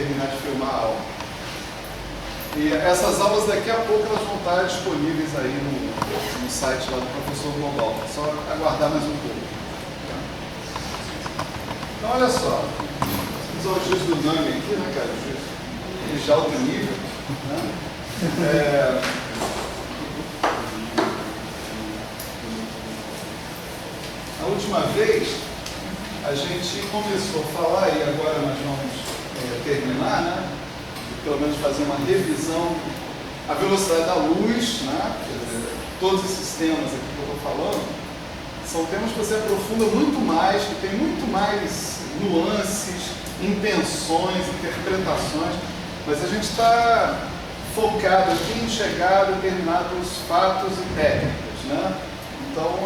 terminar de filmar a aula. E essas aulas daqui a pouco elas vão estar disponíveis aí no site lá do professor Global. É só aguardar mais um pouco. Então olha só, os elogios do Nami aqui, né, cara? De alto nível. Né? A última vez a gente começou a falar, e agora nós vamos terminar, né? Pelo menos fazer uma revisão, a velocidade da luz, né? Quer dizer, todos esses temas aqui que eu estou falando, são temas que você aprofunda muito mais, que tem muito mais nuances, intenções, interpretações, mas a gente está focado aqui em chegar a determinados fatos e técnicas, né? Então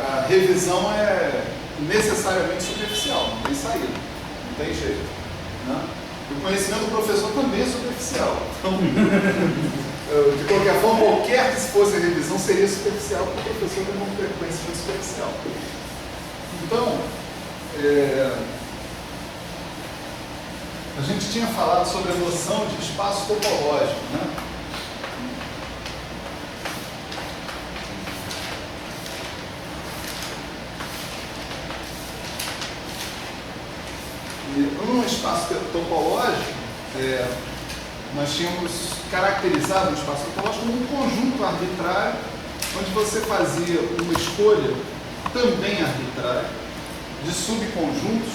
a revisão é necessariamente superficial, não tem saída, não tem jeito, né? O conhecimento do professor também é superficial. Então, de qualquer forma, qualquer que fosse a revisão seria superficial, porque o professor tem um conhecimento superficial. Então, a gente tinha falado sobre a noção de espaço topológico, né? No espaço topológico, nós tínhamos caracterizado o espaço topológico como um conjunto arbitrário, onde você fazia uma escolha também arbitrária de subconjuntos,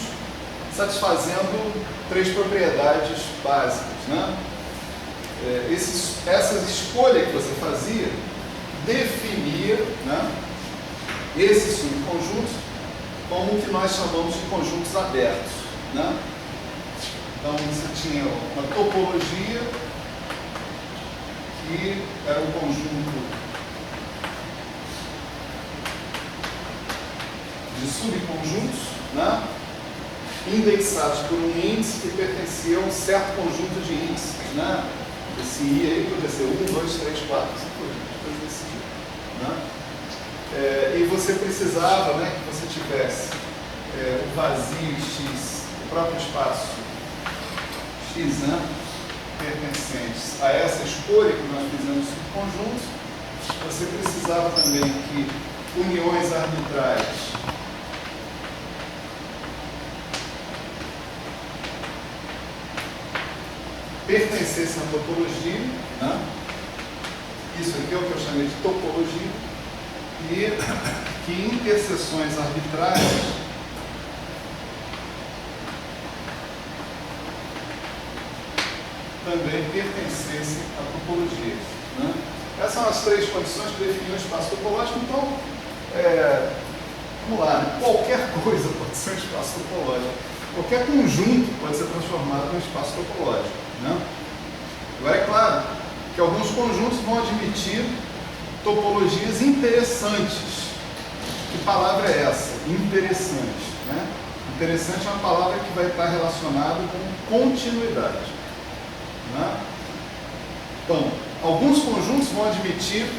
satisfazendo 3 propriedades básicas, né? Essas escolhas que você fazia definia, né, esses subconjuntos como o que nós chamamos de conjuntos abertos. Né? Então você tinha uma topologia que era um conjunto de subconjuntos, né? Indexados por um índice que pertencia a um certo conjunto de índices. Né? Esse I aí podia ser 1, 2, 3, 4, 5, coisas desse tipo. Né? E você precisava, né, que você tivesse o vazio X, o próprio espaço X, né, pertencentes a essa escolha que nós fizemos subconjuntos. Você precisava também que uniões arbitrárias pertencessem à topologia, né? Isso aqui é o que eu chamei de topologia, e que interseções arbitrárias também pertencessem à topologia. Né? Essas são as 3 condições que definiam o espaço topológico. Então, vamos lá, né? Qualquer coisa pode ser um espaço topológico. Qualquer conjunto pode ser transformado em um espaço topológico. Né? Agora, é claro que alguns conjuntos vão admitir topologias interessantes. Que palavra é essa? Interessante. Né? Interessante é uma palavra que vai estar relacionada com continuidade. Né? Então, alguns conjuntos vão admitir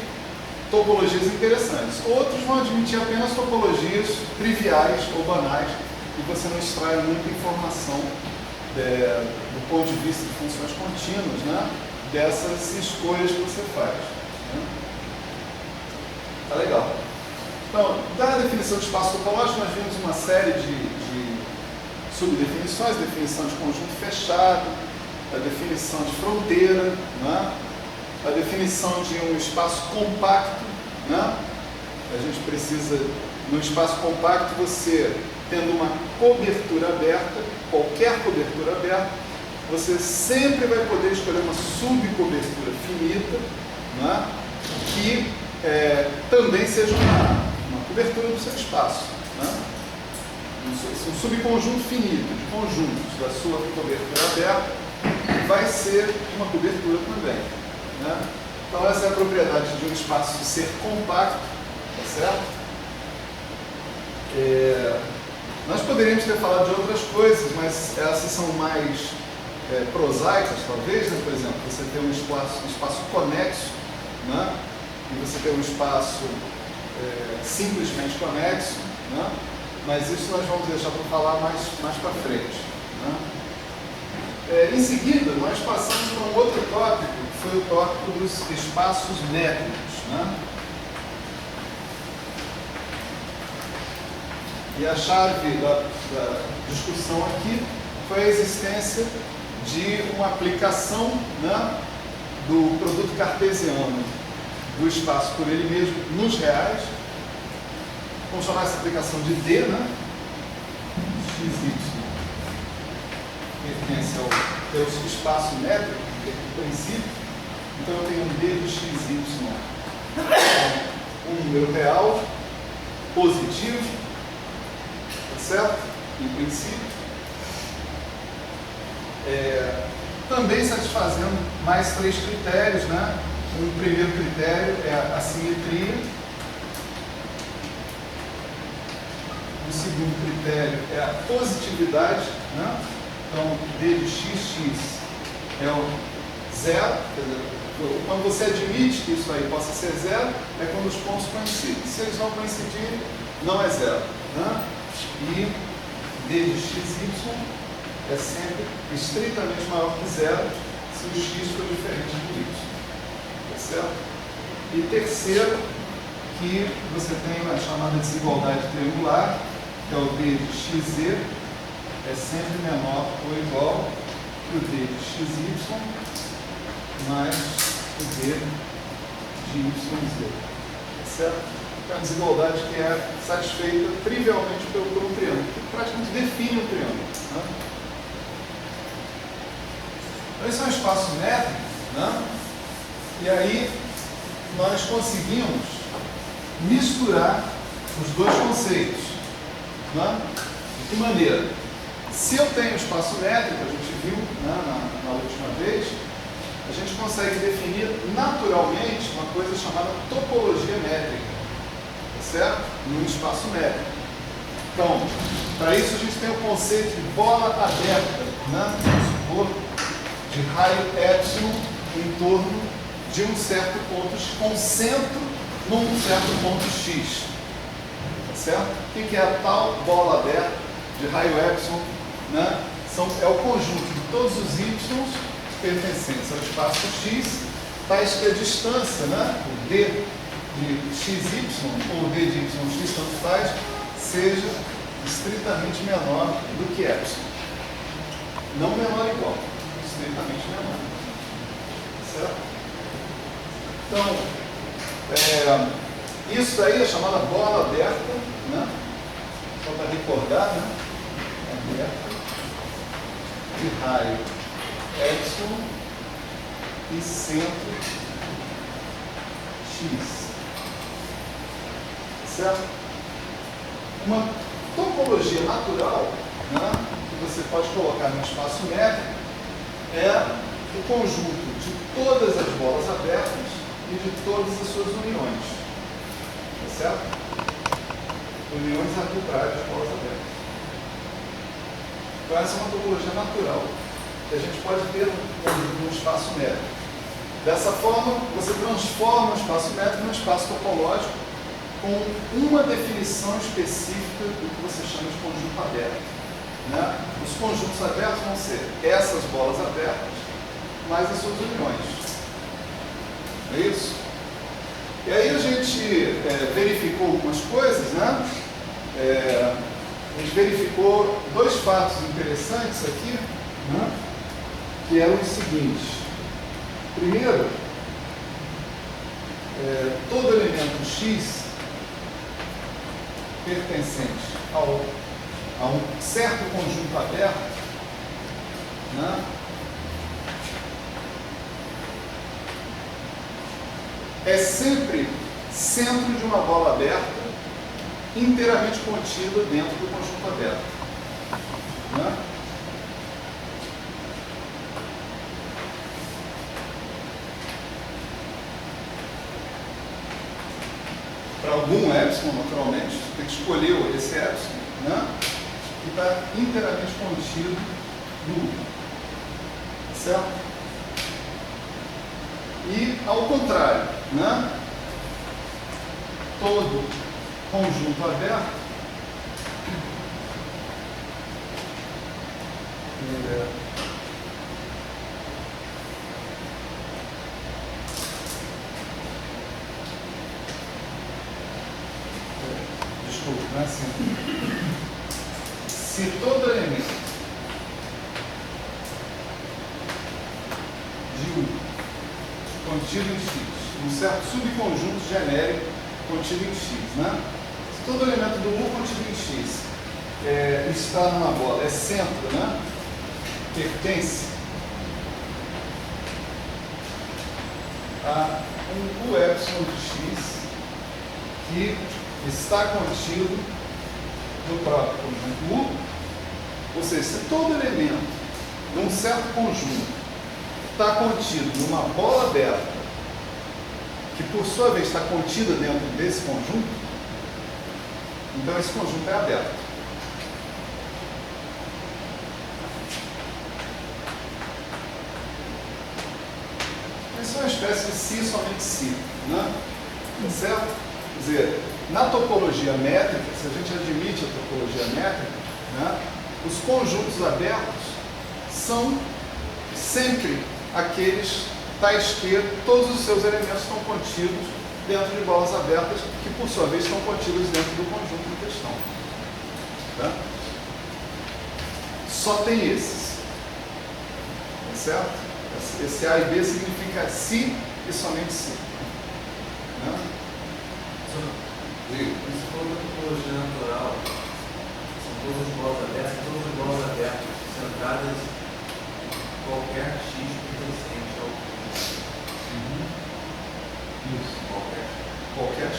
topologias interessantes, outros vão admitir apenas topologias triviais ou banais, e você não extrai muita informação do ponto de vista de funções contínuas, né, dessas escolhas que você faz. Né? Tá legal. Então, da definição de espaço topológico, nós vimos uma série de subdefinições: definição de conjunto fechado, a definição de fronteira, né? A definição de um espaço compacto. Né? A gente precisa, no espaço compacto, você tendo uma cobertura aberta, qualquer cobertura aberta, você sempre vai poder escolher uma subcobertura finita, né? Que também seja uma cobertura do seu espaço. Né? Um subconjunto finito de conjuntos da sua cobertura aberta vai ser uma cobertura também. Né? Então essa é a propriedade de um espaço ser compacto, tá certo? Nós poderíamos ter falado de outras coisas, mas essas são mais prosaicas, talvez, né? Por exemplo, você tem um espaço conexo, né? E você tem um espaço simplesmente conexo, né? Mas isso nós vamos deixar para falar mais para frente. Né? Em seguida, nós passamos para um outro tópico, que foi o tópico dos espaços métricos, né? E a chave da discussão aqui foi a existência de uma aplicação, né, do produto cartesiano do espaço por ele mesmo nos reais. Vamos chamar essa aplicação de D, né? XY pertence ao espaço métrico, do princípio. Então eu tenho um D de XY, um número real, positivo, tá certo? Em princípio. Também satisfazendo mais 3 critérios, né? O primeiro critério é a simetria. O segundo critério é a positividade, né? Então, D de XX é o zero. Quer dizer, quando você admite que isso aí possa ser zero, é quando os pontos coincidem. Se eles não coincidirem, não é zero, né? E D de XY é sempre estritamente maior que zero se o x for diferente do y. Tá certo? E terceiro, que você tem a chamada desigualdade triangular, que é o D de XZ, é sempre menor ou igual que o D de XY mais o D de YZ. Tá certo? É uma desigualdade que é satisfeita trivialmente por um triângulo, que praticamente define um triângulo, né? Então, esse é um espaço métrico, né? E aí nós conseguimos misturar os dois conceitos, né? De que maneira? Se eu tenho espaço métrico, a gente viu, né, na última vez, a gente consegue definir naturalmente uma coisa chamada topologia métrica, tá certo? Num espaço métrico. Então, para isso a gente tem o conceito de bola aberta, né? Vamos supor, de raio epsilon em torno de um certo ponto, com centro num certo ponto x. Tá certo? O que é a tal bola aberta de raio epsilon? Né? É o conjunto de todos os y pertencentes ao espaço x, tais que a distância, né, o d de xy ou d de yx, tanto faz, seja estritamente menor do que epsilon. Não menor ou igual, estritamente menor. Certo? Então, isso daí é chamada bola aberta, né? Só para recordar, né? Aberta de raio epsilon e centro x. Certo? Uma topologia natural, né, que você pode colocar no espaço métrico é o conjunto de todas as bolas abertas e de todas as suas uniões. Tá certo? Uniões arbitrárias de bolas abertas. Então, essa é uma topologia natural que a gente pode ter no espaço métrico. Dessa forma, você transforma o espaço métrico num espaço topológico com uma definição específica do que você chama de conjunto aberto. Né? Os conjuntos abertos vão ser essas bolas abertas mais as suas uniões. É isso? E aí a gente verificou algumas coisas, né? A gente verificou dois fatos interessantes aqui, né? Que eram os seguintes. Primeiro, todo elemento x pertencente a um certo conjunto aberto, né, é sempre centro de uma bola aberta inteiramente contida dentro do conjunto aberto. Né? Para algum epsilon, naturalmente, você tem que escolher esse epsilon, né? Que está inteiramente contido no U. Certo? E ao contrário, né? Todo conjunto aberto Não é assim. Se todo elemento de U contido em X, um certo subconjunto genérico contido em X, né? Se todo elemento do U contido em X está numa bola, é centro, né? Pertence a um U epsilon de X que está contido no próprio conjunto U, ou seja, se todo elemento de um certo conjunto está contido numa bola aberta, que por sua vez está contida dentro desse conjunto, então esse conjunto é aberto. Isso é uma espécie de si somente si, né? Tá certo? Quer dizer, na topologia métrica, se a gente admite a topologia métrica, né, os conjuntos abertos são sempre aqueles tais que todos os seus elementos estão contidos dentro de bolas abertas, que por sua vez estão contidos dentro do conjunto em questão. Tá? Só tem esses. Tá certo? Esse A e B significa si e somente si. Né? Isso for uma topologia natural, são todas as bolas abertas, centradas em qualquer X pertencente ao Isso. Qualquer X.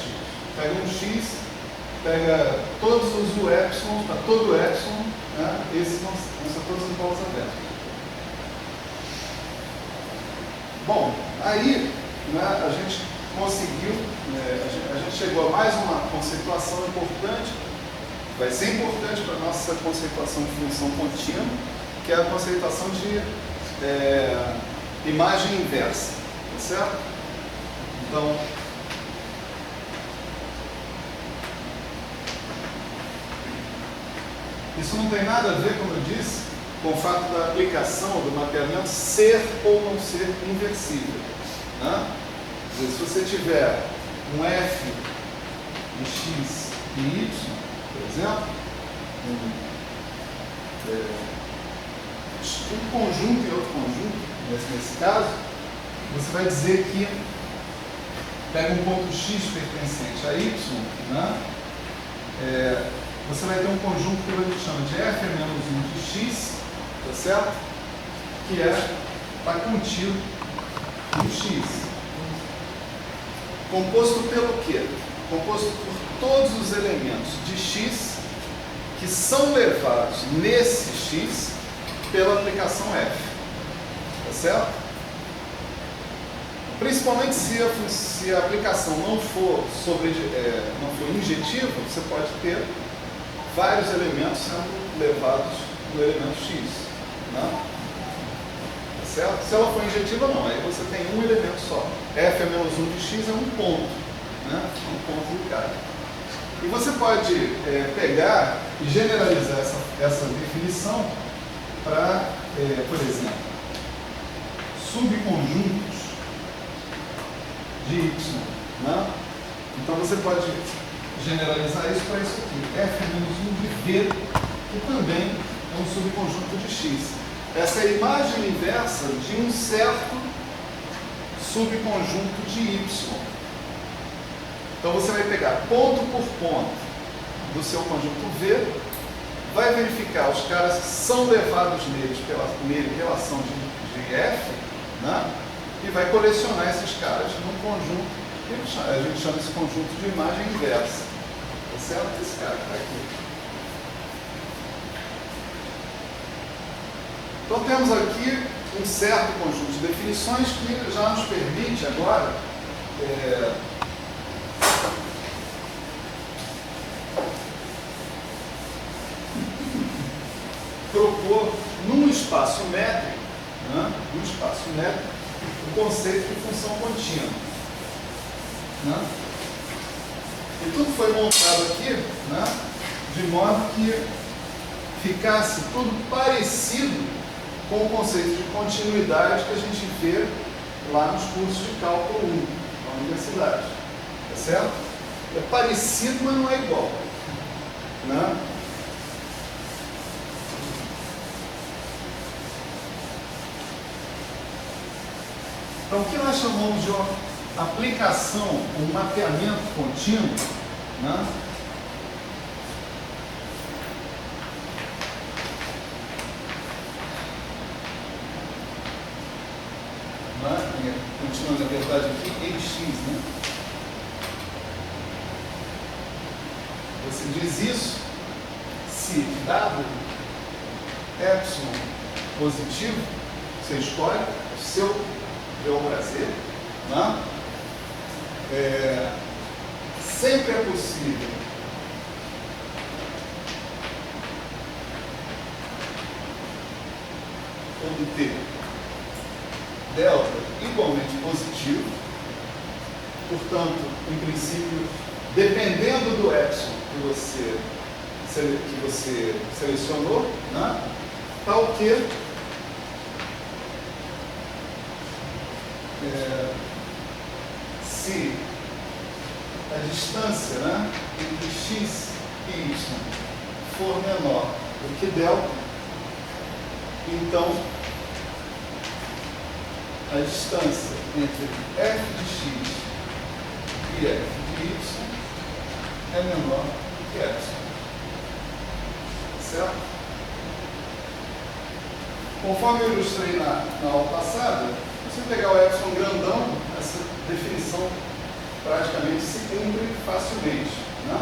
Pega um X, pega todos os U epsilon, para todo o epsilon, né? Esses são todas as bolas abertas. Bom, aí, né, a gente conseguiu, a gente chegou a mais uma conceituação importante, vai ser importante para a nossa conceituação de função contínua, que é a conceituação de imagem inversa, tá certo? Então, isso não tem nada a ver, como eu disse, com o fato da aplicação do mapeamento ser ou não ser inversível. Né? Se você tiver um F de X e Y, por exemplo, um conjunto e outro conjunto, nesse caso, você vai dizer que pega um ponto X pertencente a Y, né? Você vai ter um conjunto que a gente chama de F menos 1 de X, tá certo? Que está contido em X. Composto pelo quê? Composto por todos os elementos de X que são levados nesse X pela aplicação F. Tá certo? Principalmente se a aplicação não for injetiva, você pode ter vários elementos sendo levados no elemento X. Né? Tá certo? Se ela for injetiva, não. Aí você tem um elemento só. F é menos 1 de X é um ponto. Né? Um ponto de cada. E você pode pegar e generalizar essa definição para, por exemplo, subconjuntos de Y. Né? Então você pode generalizar isso para isso aqui. F menos 1 de V, que também é um subconjunto de X. Essa é a imagem inversa de um certo subconjunto de Y. Então você vai pegar ponto por ponto do seu conjunto V, vai verificar os caras que são levados nele pela ação de F, né? E vai colecionar esses caras num conjunto, a gente chama esse conjunto de imagem inversa. Tá certo? Esse cara está aqui. Então temos aqui um certo conjunto de definições que já nos permite agora propor num espaço métrico, né, o conceito de função contínua. Né? E tudo foi montado aqui, né, de modo que ficasse tudo parecido com o conceito de continuidade que a gente vê lá nos cursos de cálculo 1 na universidade. Tá certo? É parecido, mas não é igual. né? Então, o que nós chamamos de uma aplicação, um mapeamento contínuo, né? Continuando, na verdade, aqui em x, né? Você diz isso se dado epsilon positivo, você escolhe o seu bel prazer, né? Sempre é possível obter delta igualmente positivo, portanto, em princípio, dependendo do epsilon que você selecionou, né, tal que se a distância, né, entre x e y for menor do que delta, então a distância entre f de x e f de y é menor do que epsilon. Certo? Conforme eu ilustrei na aula passada, se você pegar o epsilon grandão, essa definição praticamente se cumpre facilmente, né?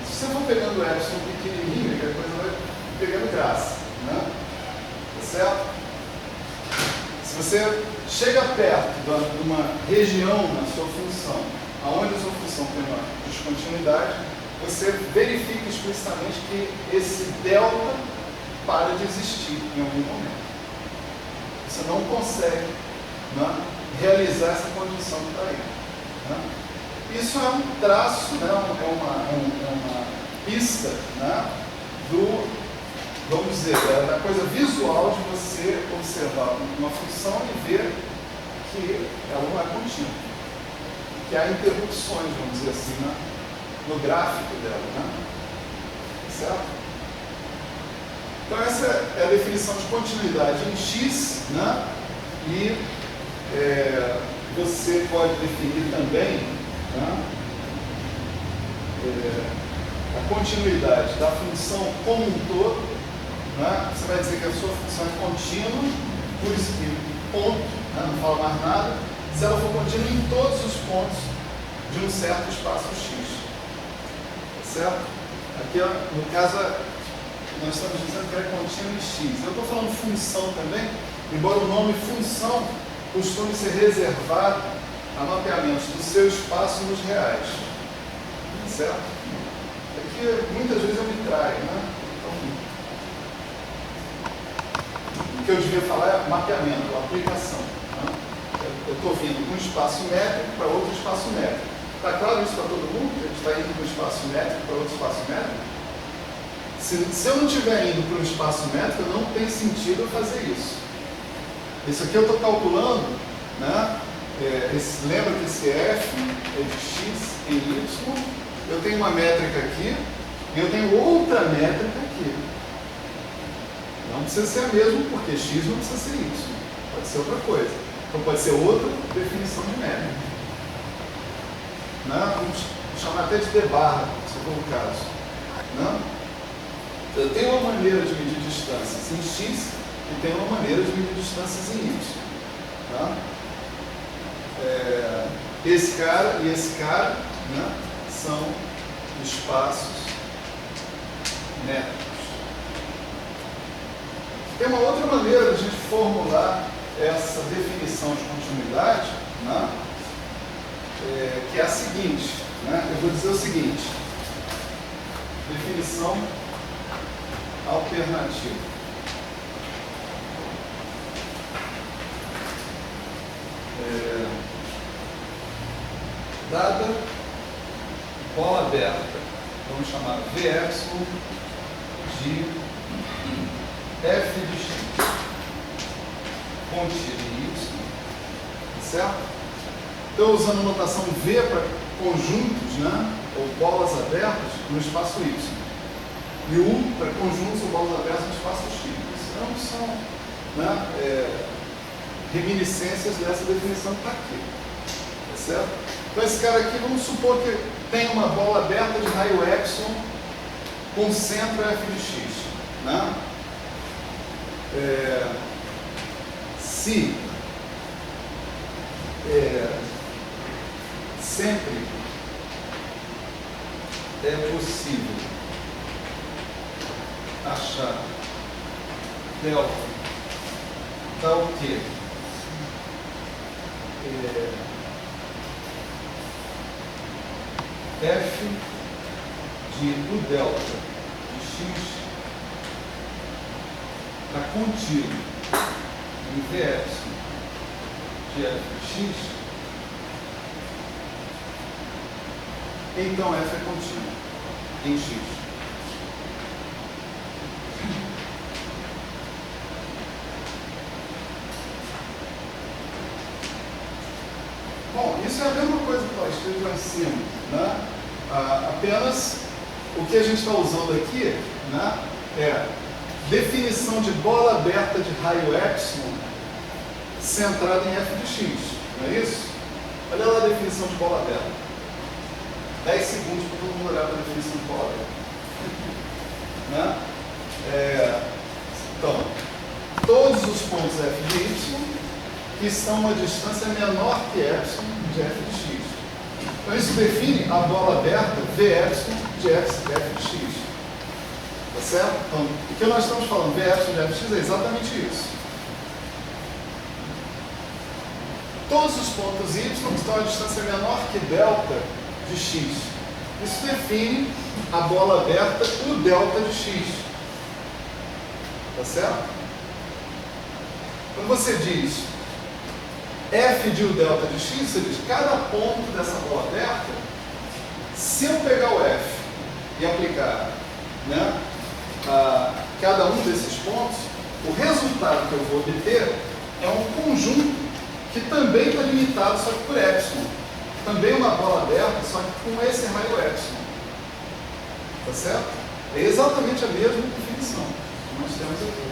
Se você for pegando o epsilon pequenininho, a coisa vai pegando graça, né? Tá certo? Se você chega perto de uma região na sua função, onde a sua função tem uma descontinuidade, você verifica explicitamente que esse delta para de existir em algum momento. Você não consegue, né, realizar essa condição que está aí. Né? Isso é um traço, né, é uma pista, né, vamos dizer, da coisa visual de você observar uma função e ver que ela não é contínua, que há interrupções, vamos dizer assim, né, no gráfico dela, né? Certo? Então essa é a definição de continuidade em x, né? E você pode definir também, né, a continuidade da função como um todo, né? Você vai dizer que a sua função é contínua, por isso que ponto, né, não fala mais nada, se ela for contínua em todos os pontos de um certo espaço x. Certo? Aqui, no caso, nós estamos dizendo que é contínua em x. Eu estou falando função também, embora o nome função costume ser reservado a mapeamentos do seu espaço nos reais. Certo? Aqui, muitas vezes eu me traio, né? Então, o que eu devia falar é mapeamento, aplicação. Né? Eu estou vindo de um espaço métrico para outro espaço métrico. Está claro isso para todo mundo? Que a gente está indo para um espaço métrico para outro espaço métrico? Se eu não estiver indo para um espaço métrico, não tem sentido eu fazer isso. Isso aqui eu estou calculando, né? Lembra que esse f é de x em y, eu tenho uma métrica aqui e eu tenho outra métrica aqui. Não precisa ser a mesma, porque x não precisa ser y. Pode ser outra coisa. Então pode ser outra definição de métrica. Né? Vamos chamar até de d-barra, se for o caso. Né? Eu tenho uma maneira de medir distâncias em x e tenho uma maneira de medir distâncias em y. Tá? Esse cara e esse cara, né, são espaços métricos. Tem uma outra maneira de a gente formular essa definição de continuidade, né, que é a seguinte, né, eu vou dizer o seguinte: definição alternativa. Dada bola aberta, vamos chamar V epsilon de f de x contido em y, certo? Estou usando a notação V para conjuntos, né, ou bolas abertas no espaço y. e U para conjuntos ou bolas abertas no espaço X. Isso não são, né, reminiscências dessa definição que está aqui. Tá certo? Então esse cara aqui, vamos supor que tem uma bola aberta de raio epsilon com centro f de x. Né? Se sempre é possível achar delta tal que f de U delta de x está contido em V epsilon de f de x, então f é contínuo em x. Bom, isso é a mesma coisa que está escrito lá em cima, né? Apenas o que a gente está usando aqui, né, é definição de bola aberta de raio epsilon centrada em f de x, não é isso? Olha lá a definição de bola aberta. 10 segundos para todo mundo olhar para a definição de bola aberta. Né? Então, todos os pontos f de y que estão a uma distância menor que epsilon de f de x. Então isso define a bola aberta V epsilon de f de x. Tá certo? Então, o que nós estamos falando, V epsilon de f de x, é exatamente isso. Todos os pontos y estão a distância menor que delta de x. Isso define a bola aberta U delta de x. Tá certo? Quando você diz f de U delta de x, você diz cada ponto dessa bola aberta, se eu pegar o f e aplicar, né, a cada um desses pontos, o resultado que eu vou obter é um conjunto que também está limitado só que por epsilon. Também uma bola aberta, só que com esse raio epsilon. Tá certo? É exatamente a mesma definição que nós temos aqui.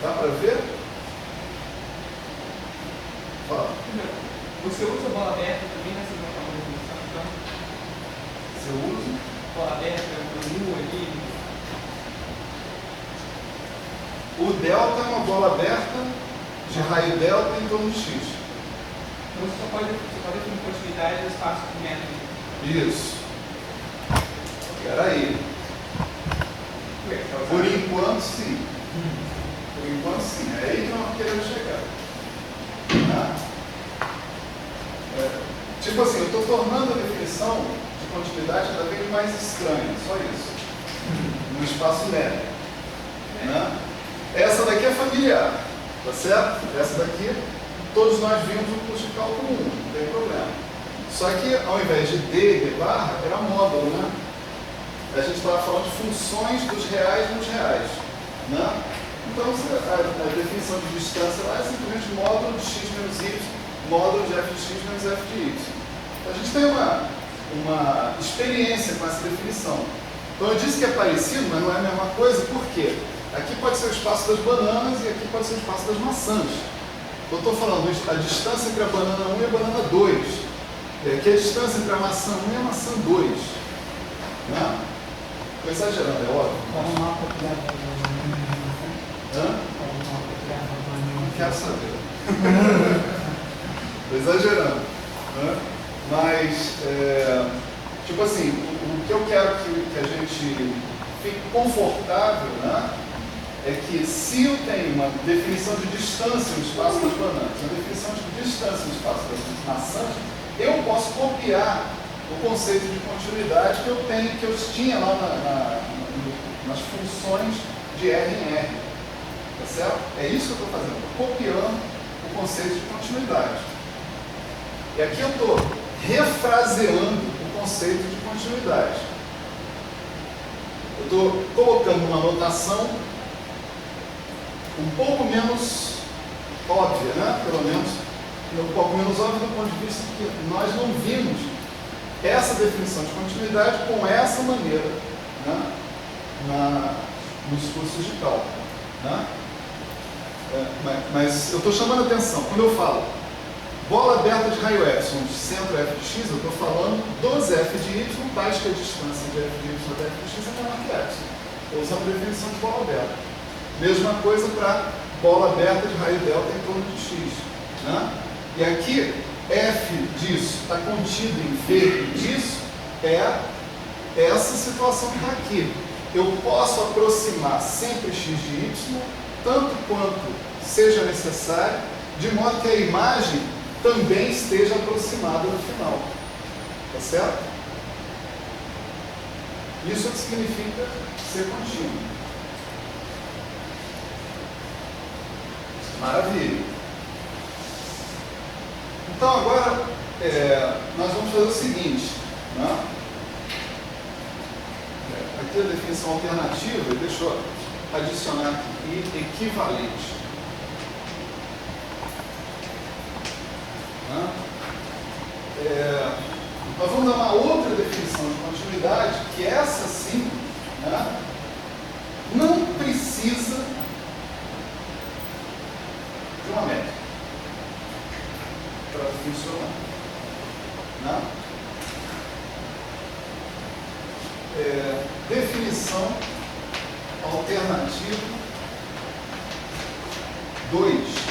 Dá para ver? Fala. Você usa bola aberta também nessa definição, então? Você usa? Bola aberta, o U ali. O delta é uma bola aberta de raio delta em torno de x. Então você só pode definir continuidade do espaço com método. Isso. Espera aí. Por enquanto, sim. Por enquanto, sim. É aí que nós queremos chegar. Tá? Tipo assim, eu estou tornando a definição de continuidade cada vez mais estranha. Só isso. No espaço médio. Né? Essa daqui é familiar. Tá certo? Essa daqui, todos nós vimos no curso de cálculo 1, não tem problema. Só que, ao invés de D e de barra, era módulo, né? A gente estava falando de funções dos reais nos reais, né? Então, a definição de distância lá é simplesmente módulo de x menos y, módulo de f de x menos f de y. Então, a gente tem uma experiência com essa definição. Então, eu disse que é parecido, mas não é a mesma coisa, por quê? Aqui pode ser o espaço das bananas e aqui pode ser o espaço das maçãs. Eu estou falando a distância entre a banana 1 e a banana 2. Aqui é a distância entre a maçã 1 e a maçã 2. Né? Estou exagerando, é óbvio. Não quero saber. Estou exagerando. Mas, tipo assim, o que eu quero que a gente fique confortável, né, é que se eu tenho uma definição de distância no espaço das bananas, uma definição de distância no espaço das maçãs, eu posso copiar o conceito de continuidade que eu tinha lá nas funções de R em R. Tá certo? É isso que eu estou fazendo, estou copiando o conceito de continuidade. E aqui eu estou refraseando o conceito de continuidade. Eu estou colocando uma notação um pouco menos óbvia, né? Pelo menos um pouco menos óbvia do ponto de vista que nós não vimos essa definição de continuidade com essa maneira, né, nos cursos de cálculo. Né? Mas eu estou chamando a atenção, quando eu falo bola aberta de raio epsilon de centro f de x, eu estou falando dos f de y, tais que a distância de f de y até f de x é menor que epsilon. Estou usando a definição de bola aberta. Mesma coisa para bola aberta de raio delta em torno de x. Né? E aqui, f disso está contido em v disso, é essa situação que está aqui. Eu posso aproximar sempre x de y, tanto quanto seja necessário, de modo que a imagem também esteja aproximada no final. Tá certo? Isso significa ser contínuo. Maravilha. Então agora nós vamos fazer o seguinte, né? Aqui a definição alternativa, deixa eu adicionar aqui equivalente. Né? Nós vamos dar uma outra definição de continuidade, que essa sim, né, não precisa de uma métrica para funcionar. Né? Definição alternativa 2.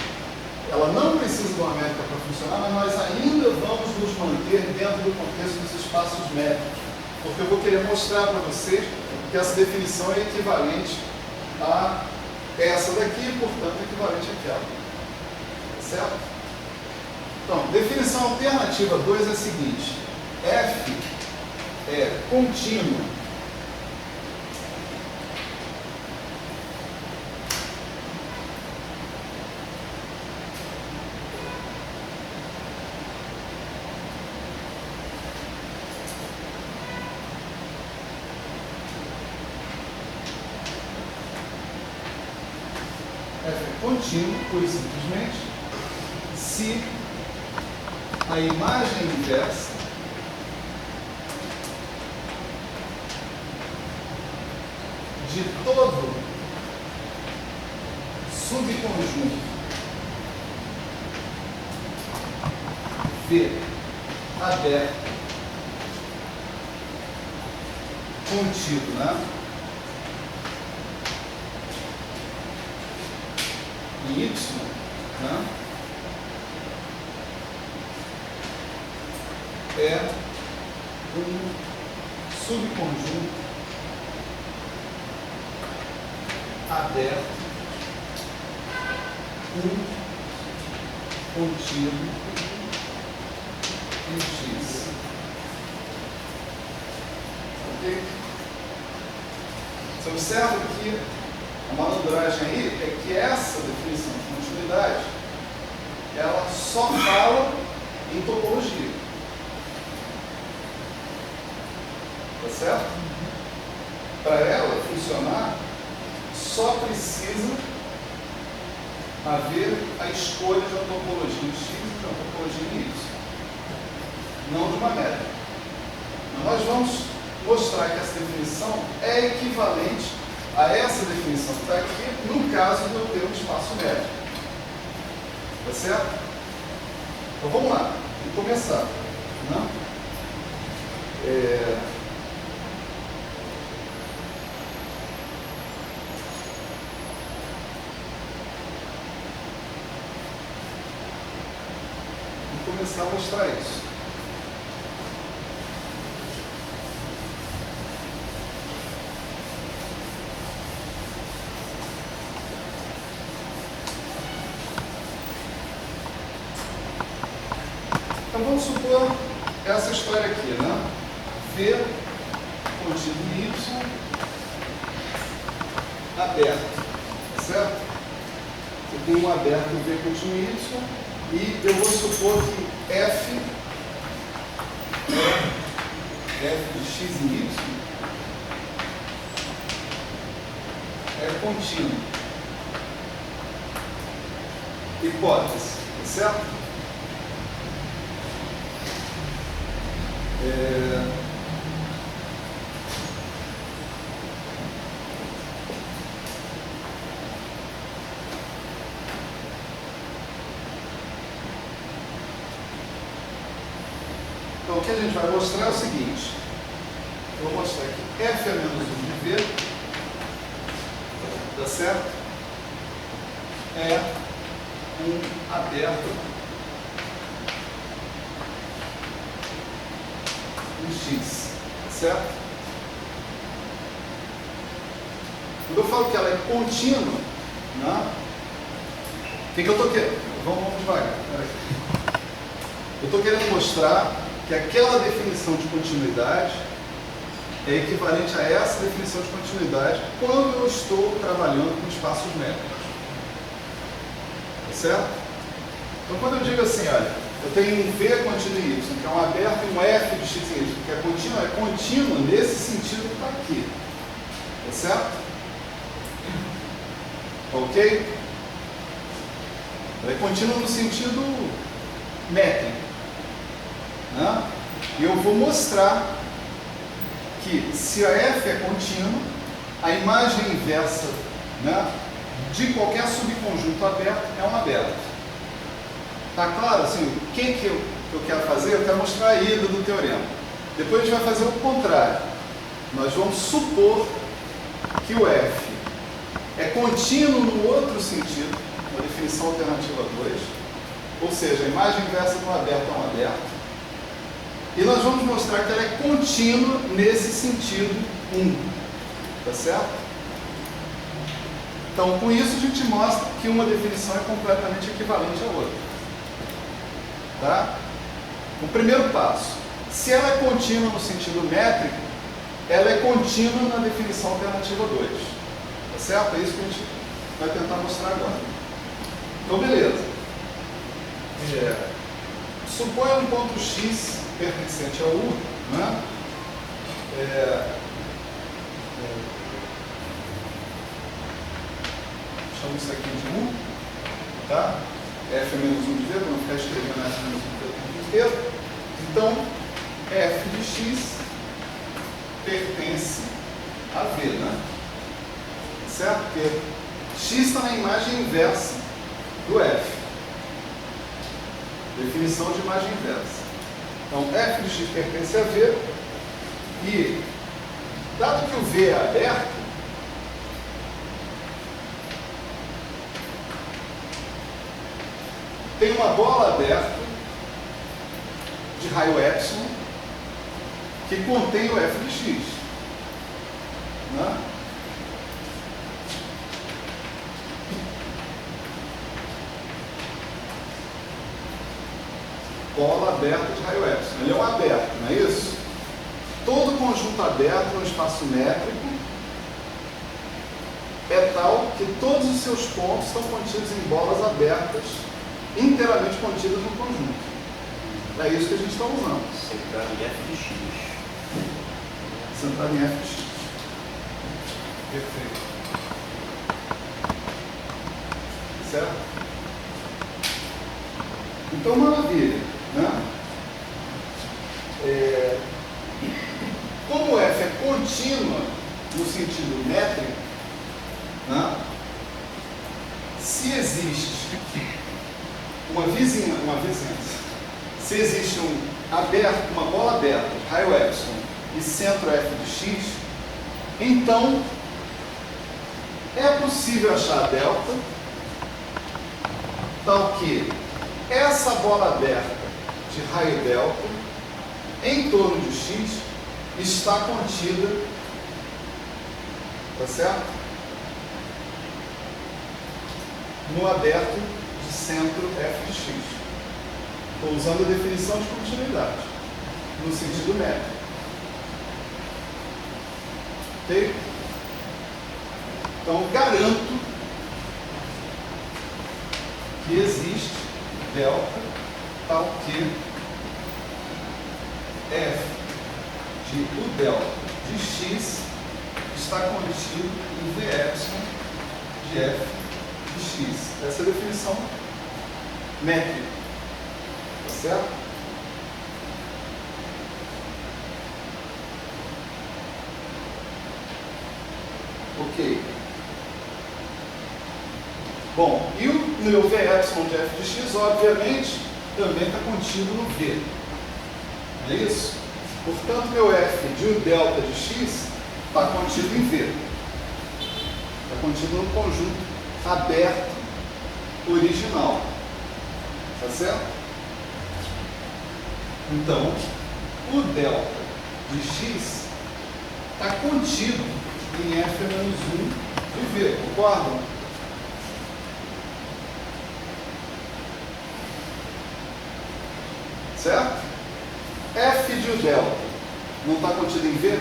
Ela não precisa de uma métrica para funcionar, mas nós ainda vamos nos manter dentro do contexto dos espaços métricos, porque eu vou querer mostrar para vocês que essa definição é equivalente a essa daqui e, portanto, equivalente àquela. Certo? Então, definição alternativa 2 é a seguinte: f é contínuo contínuo, pura e simplesmente, se a imagem inversa de todo subconjunto V aberto contido, né? Em Y, né? É um subconjunto aberto contido em X. Ok? Você observa que a malandragem aí é que essa definição de continuidade ela só fala em topologia. Tá certo? Para ela funcionar, só precisa haver a escolha de uma topologia em X e de uma topologia em Y. Não de uma métrica. Mas nós vamos mostrar que essa definição é equivalente a essa definição que está aqui, no caso de eu ter um espaço métrico. Tá certo? Então vamos lá, vamos começar. Né? Vou começar a mostrar isso. Então vamos supor essa história aqui, né? V contido em Y aberto, certo? Eu tenho um aberto V contido em Y e eu vou supor que F de X em Y é contínuo. Hipótese, certo? Então, o que a gente vai mostrar é o seguinte. Eu vou mostrar que f é menos 1 de v, tá certo? É um aberto em x, tá certo? Quando eu falo que ela é contínua, né? O que eu estou querendo? Vamos devagar. Eu estou querendo mostrar que aquela definição de continuidade é equivalente a essa definição de continuidade quando eu estou trabalhando com espaços métricos. Tá certo? Então, quando eu digo assim, olha, eu tenho um V contínuo em Y, que é um aberto, e um F de x em Y, que é contínuo nesse sentido que está aqui. Tá certo? Ok? Ela é contínua no sentido métrico. Né? E eu vou mostrar que se a F é contínua, a imagem inversa, né, de qualquer subconjunto aberto é um aberto. Tá claro? Assim, o que eu quero fazer? Eu quero mostrar a ida do teorema. Depois a gente vai fazer o contrário. Nós vamos supor que o F é contínuo no outro sentido, na definição alternativa 2, ou seja, a imagem inversa de um aberto é um aberto. E nós vamos mostrar que ela é contínua nesse sentido 1. Tá certo? Então, com isso, a gente mostra que uma definição é completamente equivalente à outra. Tá? O primeiro passo. Se ela é contínua no sentido métrico, ela é contínua na definição alternativa 2. Tá certo? É isso que a gente vai tentar mostrar agora. Então, beleza. Suponha um ponto x pertencente a U, né? Chamo isso aqui de U, tá? F é menos 1 de V, para não ficar escrevendo F menos 1 de V o tempo inteiro. Então, F de x pertence a V, né? Certo? Porque x está na imagem inversa do F. Definição de imagem inversa. Então, f de x pertence a V e, dado que o V é aberto, tem uma bola aberta de raio epsilon que contém o f de x. Né? Bola aberta de raio epsilon. Ele é um aberto, não é isso? Todo conjunto aberto no espaço métrico é tal que todos os seus pontos estão contidos em bolas abertas, inteiramente contidas no conjunto. É isso que a gente está usando. Centrado em f de x. Centrado em f de x. Perfeito. Certo? Então, maravilha. Né? Como f é contínua no sentido métrico, né? Se existe uma vizinhança, se existe uma bola aberta, raio epsilon e centro f de x, então é possível achar a delta tal que essa bola aberta de raio delta em torno de x está contida, tá certo? No aberto de centro f de x. Estou usando a definição de continuidade no sentido métrico. Ok? Então, garanto que existe delta tal que f de U delta de x está contido em V epsilon de f de x. Essa é a definição métrica. Tá certo? Ok. Bom, e o meu V epsilon de f de x, obviamente, também está contido no V. Não é isso? Portanto, meu f de u delta de x está contido em V. Está contido no conjunto aberto original. Tá certo? Então, o delta de x está contido em f menos 1 de V. Concordam? Certo? F de u delta não está contido em V?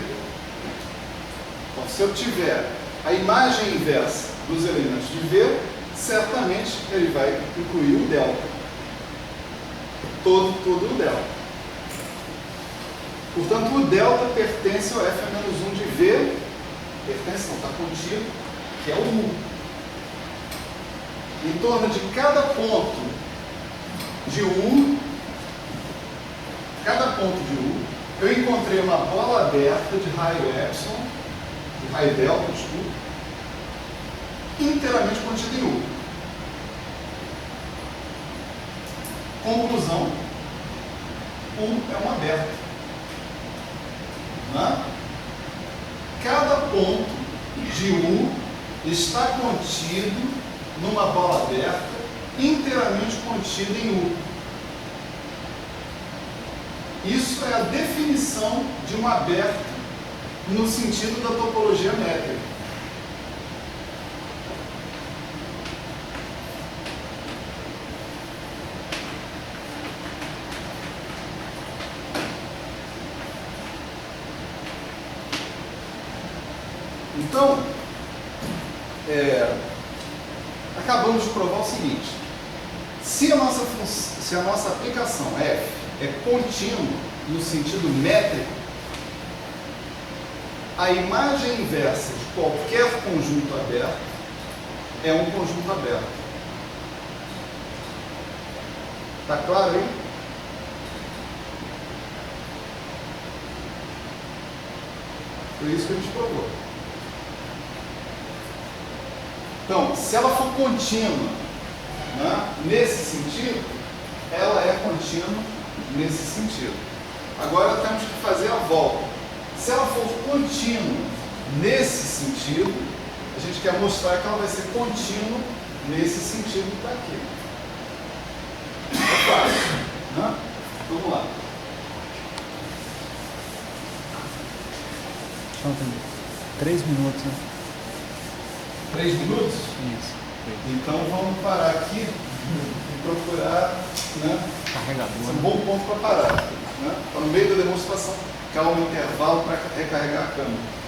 Então, se eu tiver a imagem inversa dos elementos de V, certamente ele vai incluir o delta. Todo o delta. Portanto, o delta pertence ao f menos 1 de V, pertence, não, está contido, que é o U. Em torno de cada ponto de U, eu encontrei uma bola aberta de raio epsilon, de raio delta, desculpa, inteiramente contida em U. Conclusão, U é um aberto. Né? Cada ponto de U está contido numa bola aberta, inteiramente contida em U. Isso é a definição de um aberto no sentido da topologia métrica. Então, acabamos de provar o seguinte: se a nossa aplicação f é contínua no sentido métrico, a imagem inversa de qualquer conjunto aberto é um conjunto aberto. Está claro aí? Foi isso que a gente provou. Então, se ela for contínua, né, nesse sentido, ela é contínua nesse sentido. Agora temos que fazer a volta. Se ela for contínua nesse sentido, a gente quer mostrar que ela vai ser contínua nesse sentido que está aqui. É fácil, né? Vamos lá. Faltam 3 minutos, né? 3 minutos? Isso. Então vamos parar aqui e procurar, né, Carregador. esse é um bom ponto para parar. Né? Está no meio da demonstração, calma, intervalo para recarregar a câmera.